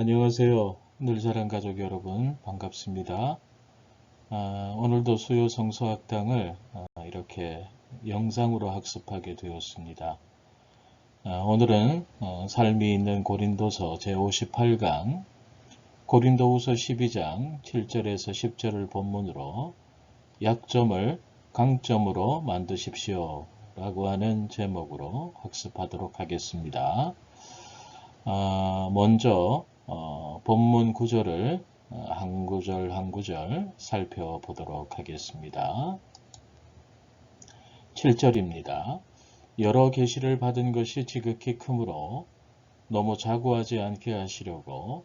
안녕하세요. 늘자란 가족 여러분 반갑습니다. 오늘도 수요 성서학당을 이렇게 영상으로 학습하게 되었습니다. 오늘은 삶이 있는 고린도서 제58강 고린도후서 12장 7절에서 10절을 본문으로 약점을 강점으로 만드십시오 라고 하는 제목으로 학습하도록 하겠습니다. 먼저 본문 구절을 한 구절 한 구절 살펴보도록 하겠습니다. 7절입니다. 여러 계시를 받은 것이 지극히 크므로 너무 자고하지 않게 하시려고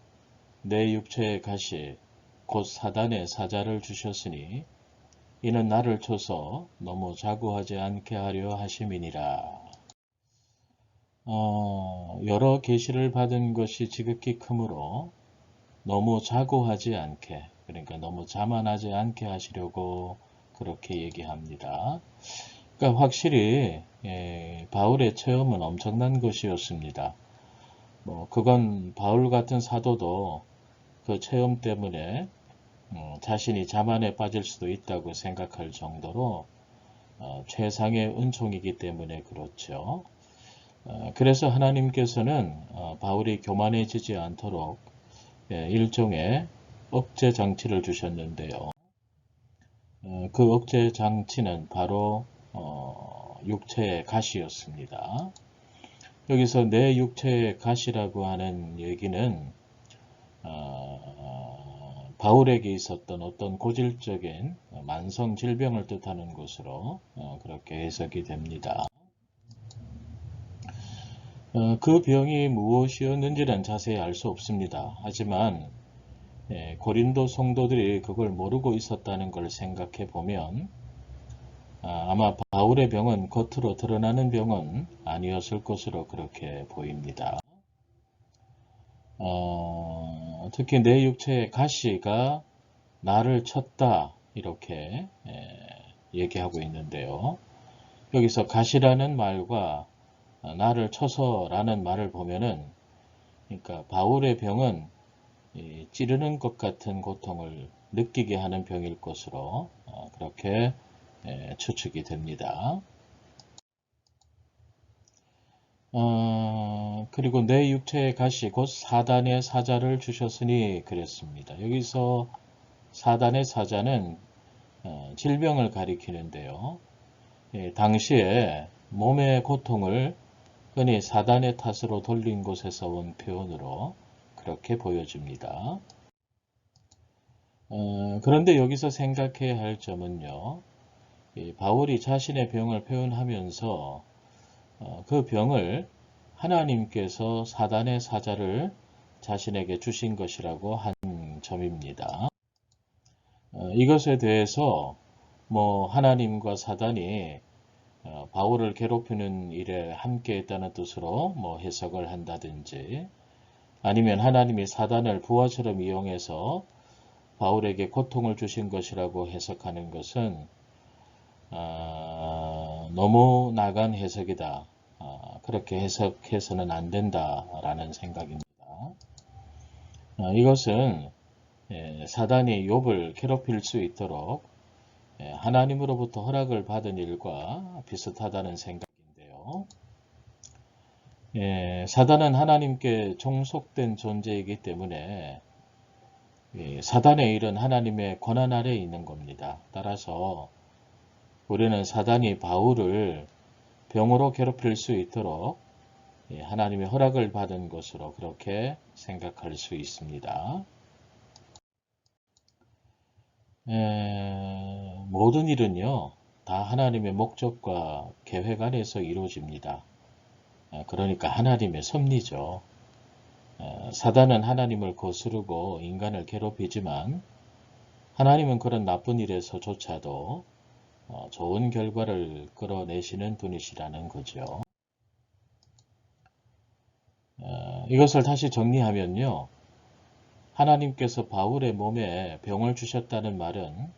내 육체의 가시 곧 사단의 사자를 주셨으니 이는 나를 쳐서 너무 자고하지 않게 하려 하심이니라. 여러 계시를 받은 것이 지극히 크므로 너무 자고하지 않게, 그러니까 너무 자만하지 않게 하시려고 그렇게 얘기합니다. 그러니까 확실히 바울의 체험은 엄청난 것이었습니다. 그건 바울 같은 사도도 그 체험 때문에 자신이 자만에 빠질 수도 있다고 생각할 정도로 최상의 은총이기 때문에 그렇죠. 그래서 하나님께서는 바울이 교만해지지 않도록 일종의 억제 장치를 주셨는데요. 그 억제 장치는 바로 육체의 가시였습니다. 여기서 내 육체의 가시라고 하는 얘기는 바울에게 있었던 어떤 고질적인 만성 질병을 뜻하는 것으로 그렇게 해석이 됩니다. 그 병이 무엇이었는지는 자세히 알 수 없습니다. 하지만 고린도 성도들이 그걸 모르고 있었다는 걸 생각해 보면 아마 바울의 병은 겉으로 드러나는 병은 아니었을 것으로 그렇게 보입니다. 특히 내 육체의 가시가 나를 쳤다 이렇게 얘기하고 있는데요. 여기서 가시라는 말과 나를 쳐서 라는 말을 보면은 그러니까 바울의 병은 찌르는 것 같은 고통을 느끼게 하는 병일 것으로 그렇게 추측이 됩니다. 그리고 내 육체의 가시 곧 사단의 사자를 주셨으니 그랬습니다. 여기서 사단의 사자는 질병을 가리키는데요. 당시에 몸의 고통을 흔히 사단의 탓으로 돌린 곳에서 온 표현으로 그렇게 보여집니다. 그런데 여기서 생각해야 할 점은요. 바울이 자신의 병을 표현하면서 그 병을 하나님께서 사단의 사자를 자신에게 주신 것이라고 한 점입니다. 이것에 대해서 하나님과 사단이 바울을 괴롭히는 일에 함께 했다는 뜻으로 해석을 한다든지 아니면 하나님이 사단을 부하처럼 이용해서 바울에게 고통을 주신 것이라고 해석하는 것은 너무 나간 해석이다. 그렇게 해석해서는 안 된다라는 생각입니다. 이것은 사단이 욥을 괴롭힐 수 있도록 하나님으로부터 허락을 받은 일과 비슷하다는 생각인데요. 사단은 하나님께 종속된 존재이기 때문에 사단의 일은 하나님의 권한 아래에 있는 겁니다. 따라서 우리는 사단이 바울을 병으로 괴롭힐 수 있도록 하나님의 허락을 받은 것으로 그렇게 생각할 수 있습니다. 모든 일은요, 다 하나님의 목적과 계획 안에서 이루어집니다. 그러니까 하나님의 섭리죠. 사단은 하나님을 거스르고 인간을 괴롭히지만 하나님은 그런 나쁜 일에서조차도 좋은 결과를 끌어내시는 분이시라는 거죠. 이것을 다시 정리하면요. 하나님께서 바울의 몸에 병을 주셨다는 말은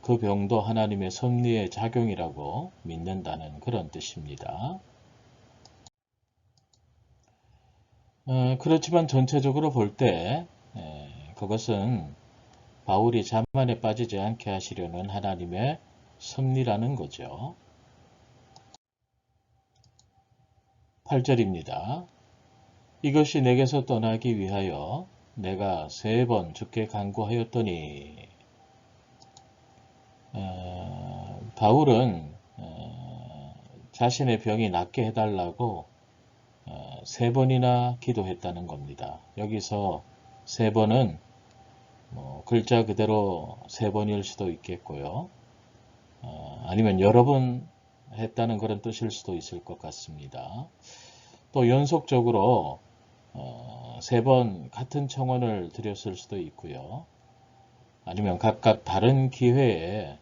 그 병도 하나님의 섭리의 작용이라고 믿는다는 그런 뜻입니다. 그렇지만 전체적으로 볼 때 그것은 바울이 자만에 빠지지 않게 하시려는 하나님의 섭리라는 거죠. 8절입니다. 이것이 내게서 떠나기 위하여 내가 3번 주께 간구하였더니 바울은 자신의 병이 낫게 해달라고 3번이나 기도했다는 겁니다. 여기서 3번은 글자 그대로 3번일 수도 있겠고요. 아니면 여러 번 했다는 그런 뜻일 수도 있을 것 같습니다. 또 연속적으로 3번 같은 청원을 드렸을 수도 있고요. 아니면 각각 다른 기회에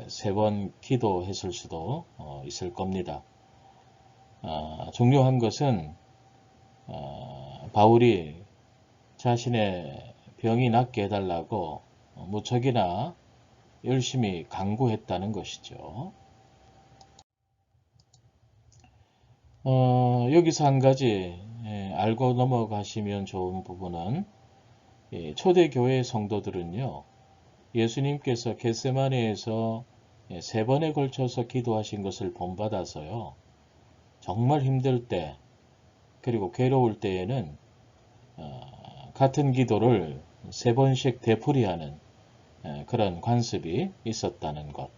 3번 기도했을 수도 있을 겁니다. 중요한 것은 바울이 자신의 병이 낫게 해달라고 무척이나 열심히 간구했다는 것이죠. 여기서 한 가지 알고 넘어가시면 좋은 부분은 초대교회 성도들은요. 예수님께서 겟세마네에서 3번에 걸쳐서 기도하신 것을 본받아서요. 정말 힘들 때 그리고 괴로울 때에는 같은 기도를 3번씩 되풀이하는 그런 관습이 있었다는 것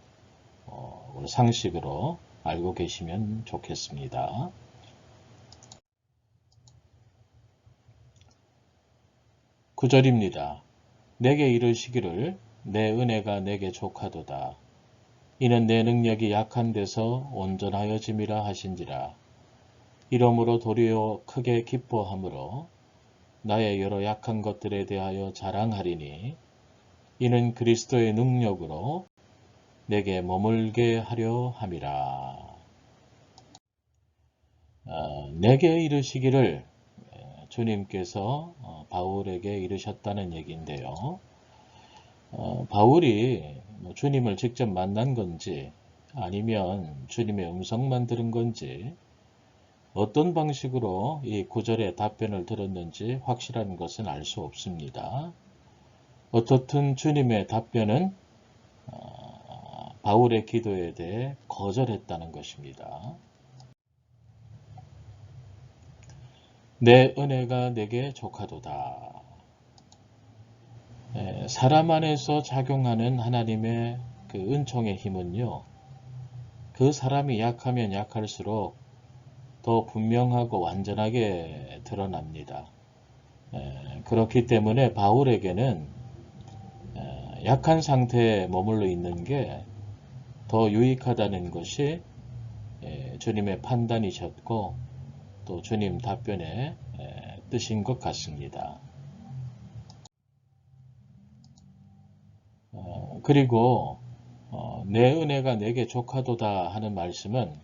상식으로 알고 계시면 좋겠습니다. 9절입니다. 내게 이르시기를 내 은혜가 내게 족하도다. 이는 내 능력이 약한 데서 온전하여짐이라 하신지라. 이러므로 도리어 크게 기뻐함으로 나의 여러 약한 것들에 대하여 자랑하리니 이는 그리스도의 능력으로 내게 머물게 하려 함이라. 내게 이르시기를 주님께서 바울에게 이르셨다는 얘기인데요. 바울이 주님을 직접 만난 건지 아니면 주님의 음성만 들은 건지 어떤 방식으로 이 9절의 답변을 들었는지 확실한 것은 알 수 없습니다. 어떻든 주님의 답변은 바울의 기도에 대해 거절했다는 것입니다. 내 은혜가 내게 족하도다. 사람 안에서 작용하는 하나님의 그 은총의 힘은요. 그 사람이 약하면 약할수록 더 분명하고 완전하게 드러납니다. 그렇기 때문에 바울에게는 약한 상태에 머물러 있는 게 더 유익하다는 것이 주님의 판단이셨고 또 주님 답변의 뜻인 것 같습니다. 그리고 내 은혜가 내게 족하도다 하는 말씀은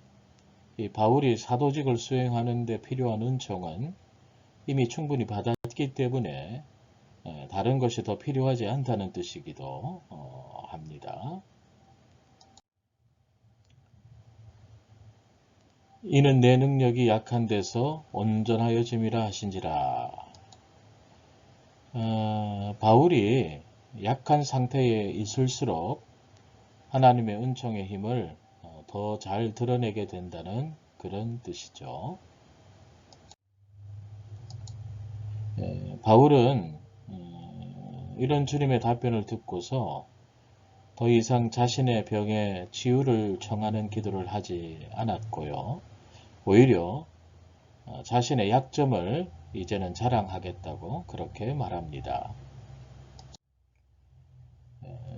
이 바울이 사도직을 수행하는 데 필요한 은총은 이미 충분히 받았기 때문에 다른 것이 더 필요하지 않다는 뜻이기도 합니다. 이는 내 능력이 약한 데서 온전하여짐이라 하신지라. 바울이 약한 상태에 있을수록 하나님의 은총의 힘을 더 잘 드러내게 된다는 그런 뜻이죠. 바울은 이런 주님의 답변을 듣고서 더 이상 자신의 병의 치유를 청하는 기도를 하지 않았고요. 오히려 자신의 약점을 이제는 자랑하겠다고 그렇게 말합니다.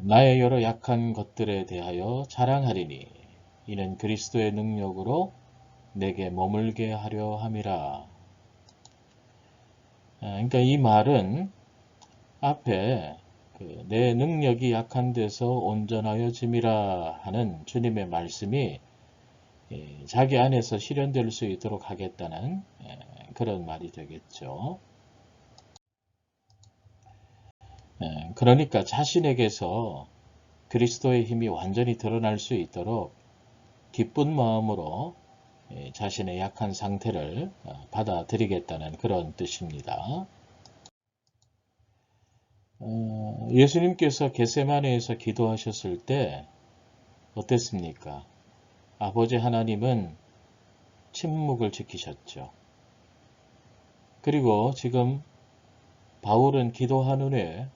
나의 여러 약한 것들에 대하여 자랑하리니 이는 그리스도의 능력으로 내게 머물게 하려 함이라. 그러니까 이 말은 앞에 내 능력이 약한 데서 온전하여짐이라 하는 주님의 말씀이 자기 안에서 실현될 수 있도록 하겠다는 그런 말이 되겠죠. 그러니까 자신에게서 그리스도의 힘이 완전히 드러날 수 있도록 기쁜 마음으로 자신의 약한 상태를 받아들이겠다는 그런 뜻입니다. 예수님께서 겟세마네에서 기도하셨을 때 어땠습니까? 아버지 하나님은 침묵을 지키셨죠. 그리고 지금 바울은 기도한 후에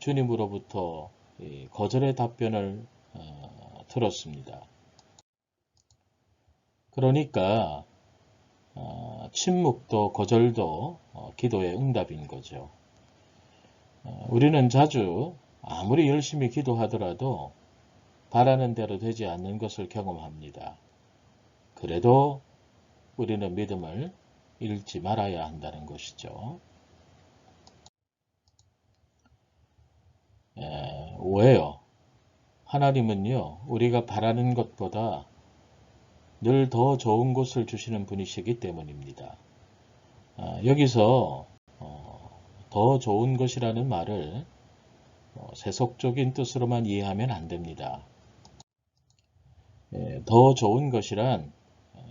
주님으로부터 거절의 답변을 들었습니다. 그러니까 침묵도 거절도 기도의 응답인 거죠. 우리는 자주 아무리 열심히 기도하더라도 바라는 대로 되지 않는 것을 경험합니다. 그래도 우리는 믿음을 잃지 말아야 한다는 것이죠. 왜요? 하나님은요, 우리가 바라는 것보다 늘 더 좋은 것을 주시는 분이시기 때문입니다. 여기서 더 좋은 것이라는 말을 세속적인 뜻으로만 이해하면 안 됩니다. 더 좋은 것이란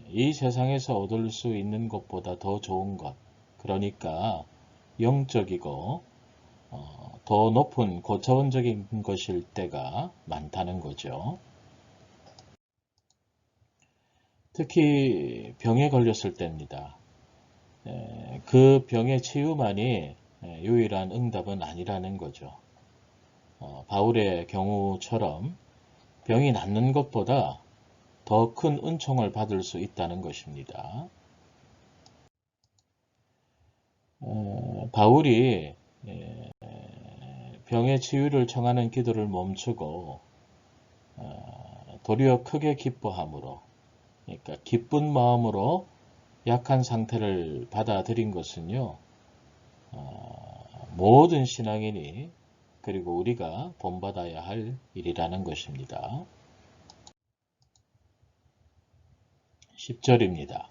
이 세상에서 얻을 수 있는 것보다 더 좋은 것, 그러니까 영적이고 더 높은 고차원적인 것일 때가 많다는 거죠. 특히 병에 걸렸을 때입니다. 그 병의 치유만이 유일한 응답은 아니라는 거죠. 바울의 경우처럼 병이 낫는 것보다 더 큰 은총을 받을 수 있다는 것입니다. 바울이 병의 치유를 청하는 기도를 멈추고 도리어 크게 기뻐함으로, 그러니까 기쁜 마음으로 약한 상태를 받아들인 것은요, 모든 신앙인이 그리고 우리가 본받아야 할 일이라는 것입니다. 10절입니다.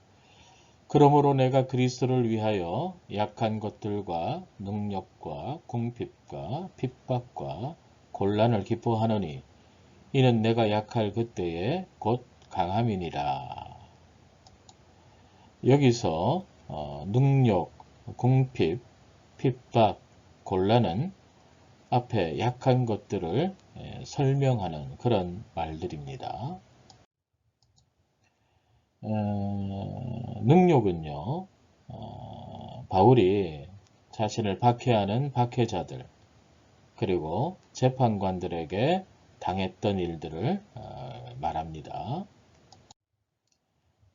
그러므로 내가 그리스도를 위하여 약한 것들과 능력과 궁핍과 핍박과 곤란을 기뻐하노니 이는 내가 약할 그때에 곧 강함이니라. 여기서 능력, 궁핍, 핍박, 곤란은 앞에 약한 것들을 설명하는 그런 말들입니다. 능력은요, 바울이 자신을 박해하는 박해자들, 그리고 재판관들에게 당했던 일들을 말합니다.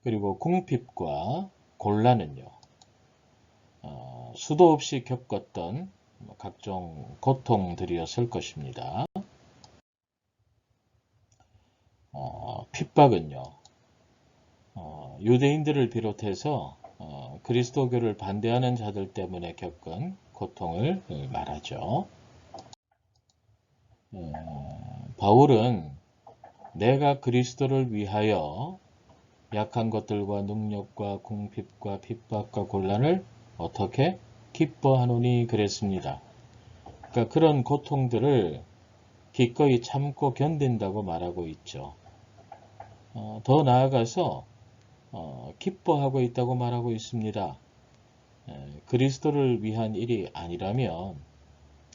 그리고 궁핍과 곤란은요, 수도 없이 겪었던 각종 고통들이었을 것입니다. 핍박은요, 유대인들을 비롯해서 그리스도교를 반대하는 자들 때문에 겪은 고통을 말하죠. 바울은 내가 그리스도를 위하여 약한 것들과 능력과 궁핍과 핍박과 곤란을 어떻게 기뻐하노니 그랬습니다. 그러니까 그런 고통들을 기꺼이 참고 견딘다고 말하고 있죠. 더 나아가서 기뻐하고 있다고 말하고 있습니다. 그리스도를 위한 일이 아니라면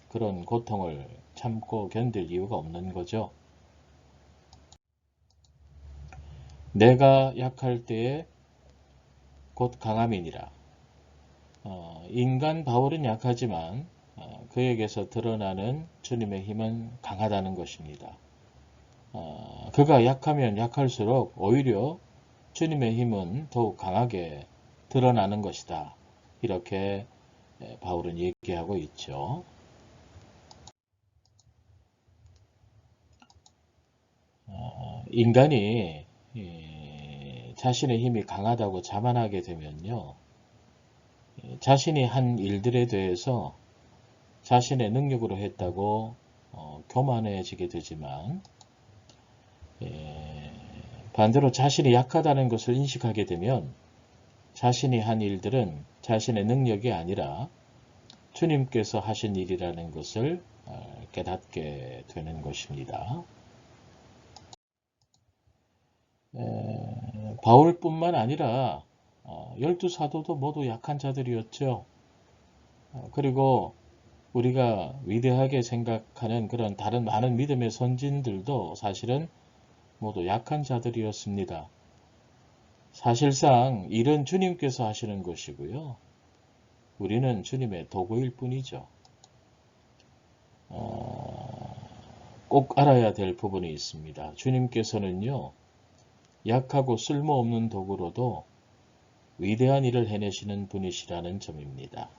그런 고통을 참고 견딜 이유가 없는 거죠. 내가 약할 때에 곧 강함이니라. 인간 바울은 약하지만 그에게서 드러나는 주님의 힘은 강하다는 것입니다. 그가 약하면 약할수록 오히려 주님의 힘은 더욱 강하게 드러나는 것이다. 이렇게 바울은 얘기하고 있죠. 인간이 자신의 힘이 강하다고 자만하게 되면요, 자신이 한 일들에 대해서 자신의 능력으로 했다고 교만해지게 되지만, 반대로 자신이 약하다는 것을 인식하게 되면 자신이 한 일들은 자신의 능력이 아니라 주님께서 하신 일이라는 것을 깨닫게 되는 것입니다. 바울뿐만 아니라 12사도도 모두 약한 자들이었죠. 그리고 우리가 위대하게 생각하는 그런 다른 많은 믿음의 선진들도 사실은 모두 약한 자들이었습니다. 사실상 일은 주님께서 하시는 것이고요. 우리는 주님의 도구일 뿐이죠. 꼭 알아야 될 부분이 있습니다. 주님께서는요, 약하고 쓸모없는 도구로도 위대한 일을 해내시는 분이시라는 점입니다.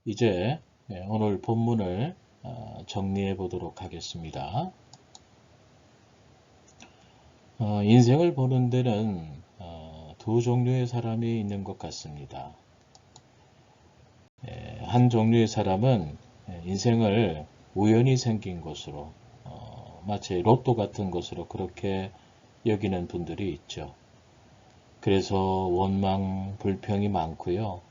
이제 오늘 본문을 정리해 보도록 하겠습니다. 인생을 보는 데는 두 종류의 사람이 있는 것 같습니다. 한 종류의 사람은 인생을 우연히 생긴 것으로 마치 로또 같은 것으로 그렇게 여기는 분들이 있죠. 그래서 원망, 불평이 많고요.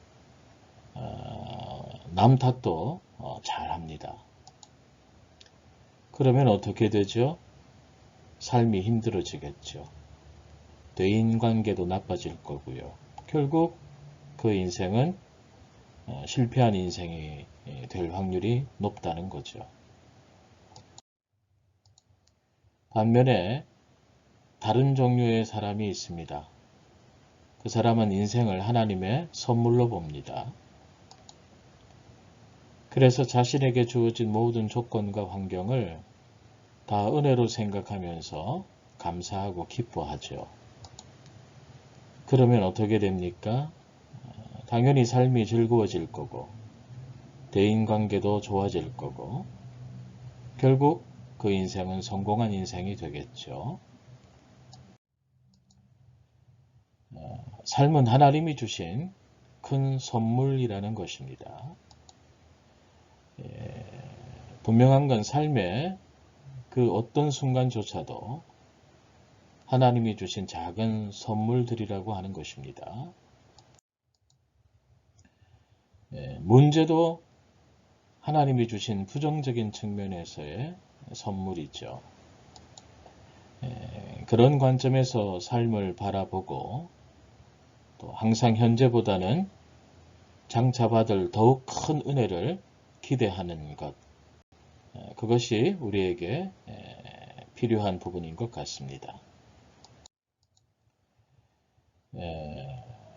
남 탓도 잘합니다. 그러면 어떻게 되죠? 삶이 힘들어지겠죠. 대인관계도 나빠질 거고요. 결국 그 인생은 실패한 인생이 될 확률이 높다는 거죠. 반면에 다른 종류의 사람이 있습니다. 그 사람은 인생을 하나님의 선물로 봅니다. 그래서 자신에게 주어진 모든 조건과 환경을 다 은혜로 생각하면서 감사하고 기뻐하죠. 그러면 어떻게 됩니까? 당연히 삶이 즐거워질 거고 대인관계도 좋아질 거고 결국 그 인생은 성공한 인생이 되겠죠. 삶은 하나님이 주신 큰 선물이라는 것입니다. 분명한 건 삶의 그 어떤 순간조차도 하나님이 주신 작은 선물들이라고 하는 것입니다. 문제도 하나님이 주신 부정적인 측면에서의 선물이죠. 그런 관점에서 삶을 바라보고 또 항상 현재보다는 장차 받을 더욱 큰 은혜를 기대하는 것, 그것이 우리에게 필요한 부분인 것 같습니다.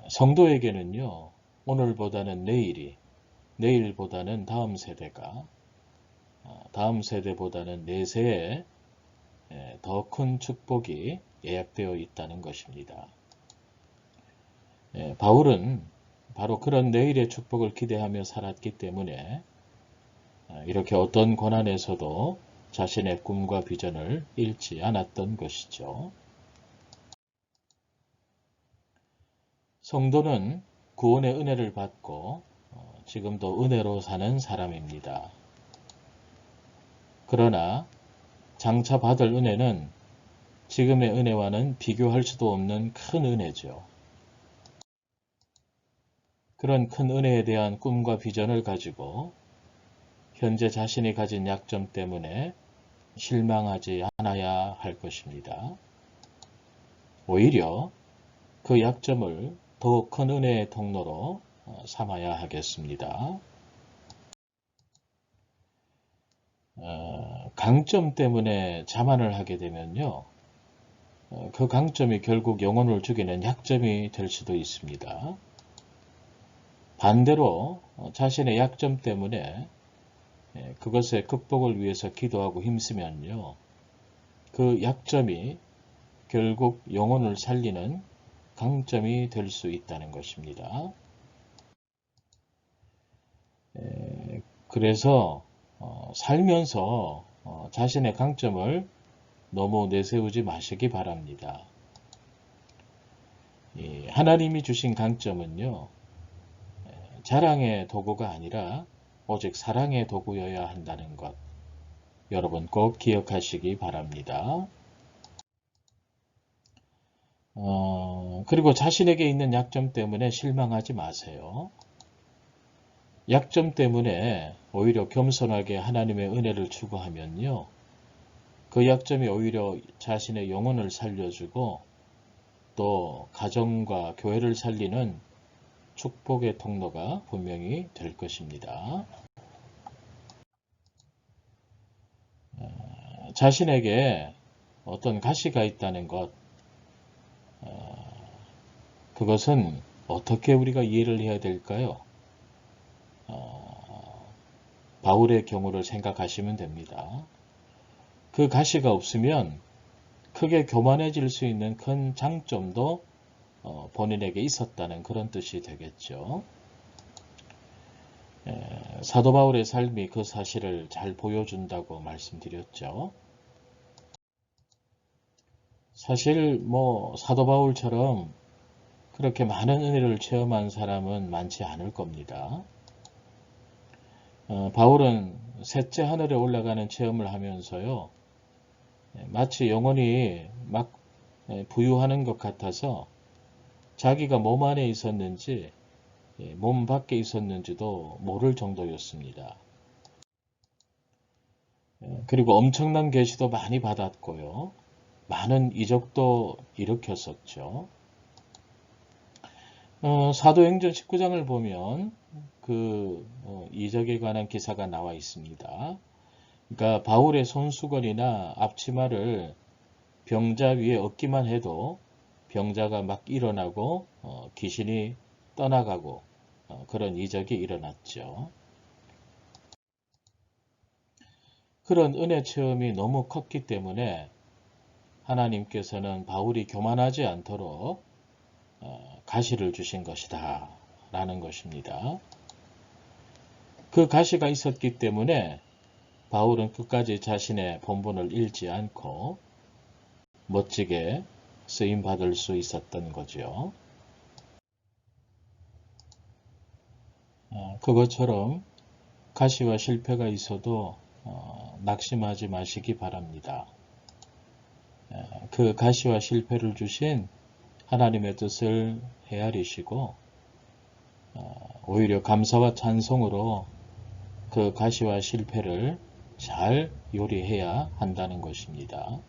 성도에게는요, 오늘보다는 내일이, 내일보다는 다음 세대가, 다음 세대보다는 내세에 더 큰 축복이 예약되어 있다는 것입니다. 바울은 바로 그런 내일의 축복을 기대하며 살았기 때문에 이렇게 어떤 고난에서도 자신의 꿈과 비전을 잃지 않았던 것이죠. 성도는 구원의 은혜를 받고 지금도 은혜로 사는 사람입니다. 그러나 장차 받을 은혜는 지금의 은혜와는 비교할 수도 없는 큰 은혜죠. 그런 큰 은혜에 대한 꿈과 비전을 가지고 현재 자신이 가진 약점 때문에 실망하지 않아야 할 것입니다. 오히려 그 약점을 더욱 큰 은혜의 통로로 삼아야 하겠습니다. 강점 때문에 자만을 하게 되면요. 그 강점이 결국 영혼을 죽이는 약점이 될 수도 있습니다. 반대로 자신의 약점 때문에 그것의 극복을 위해서 기도하고 힘쓰면요. 그 약점이 결국 영혼을 살리는 강점이 될 수 있다는 것입니다. 그래서 살면서 자신의 강점을 너무 내세우지 마시기 바랍니다. 하나님이 주신 강점은요. 자랑의 도구가 아니라 오직 사랑의 도구여야 한다는 것. 여러분 꼭 기억하시기 바랍니다. 그리고 자신에게 있는 약점 때문에 실망하지 마세요. 약점 때문에 오히려 겸손하게 하나님의 은혜를 추구하면요. 그 약점이 오히려 자신의 영혼을 살려주고 또 가정과 교회를 살리는 축복의 통로가 분명히 될 것입니다. 자신에게 어떤 가시가 있다는 것, 그것은 어떻게 우리가 이해를 해야 될까요? 바울의 경우를 생각하시면 됩니다. 그 가시가 없으면 크게 교만해질 수 있는 큰 장점도 본인에게 있었다는 그런 뜻이 되겠죠. 사도 바울의 삶이 그 사실을 잘 보여준다고 말씀드렸죠. 사실 사도 바울처럼 그렇게 많은 은혜를 체험한 사람은 많지 않을 겁니다. 바울은 셋째 하늘에 올라가는 체험을 하면서요. 마치 영혼이 막 부유하는 것 같아서 자기가 몸 안에 있었는지 몸 밖에 있었는지도 모를 정도였습니다. 그리고 엄청난 계시도 많이 받았고요. 많은 이적도 일으켰었죠. 사도행전 19장을 보면 그 이적에 관한 기사가 나와 있습니다. 그러니까 바울의 손수건이나 앞치마를 병자 위에 얹기만 해도 병자가 막 일어나고 귀신이 떠나가고 그런 이적이 일어났죠. 그런 은혜 체험이 너무 컸기 때문에 하나님께서는 바울이 교만하지 않도록 가시를 주신 것이다 라는 것입니다. 그 가시가 있었기 때문에 바울은 끝까지 자신의 본분을 잃지 않고 멋지게 쓰임받을 수 있었던 거죠. 그것처럼 가시와 실패가 있어도 낙심하지 마시기 바랍니다. 그 가시와 실패를 주신 하나님의 뜻을 헤아리시고 오히려 감사와 찬송으로 그 가시와 실패를 잘 요리해야 한다는 것입니다.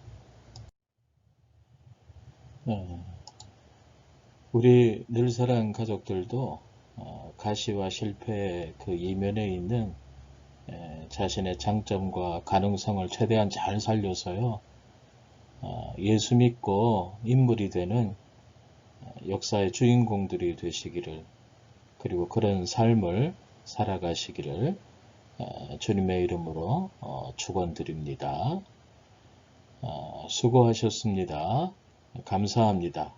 우리 늘사랑 가족들도 가시와 실패의 그 이면에 있는 자신의 장점과 가능성을 최대한 잘 살려서요. 예수 믿고 인물이 되는 역사의 주인공들이 되시기를, 그리고 그런 삶을 살아가시기를 주님의 이름으로 축원드립니다. 수고하셨습니다. 감사합니다.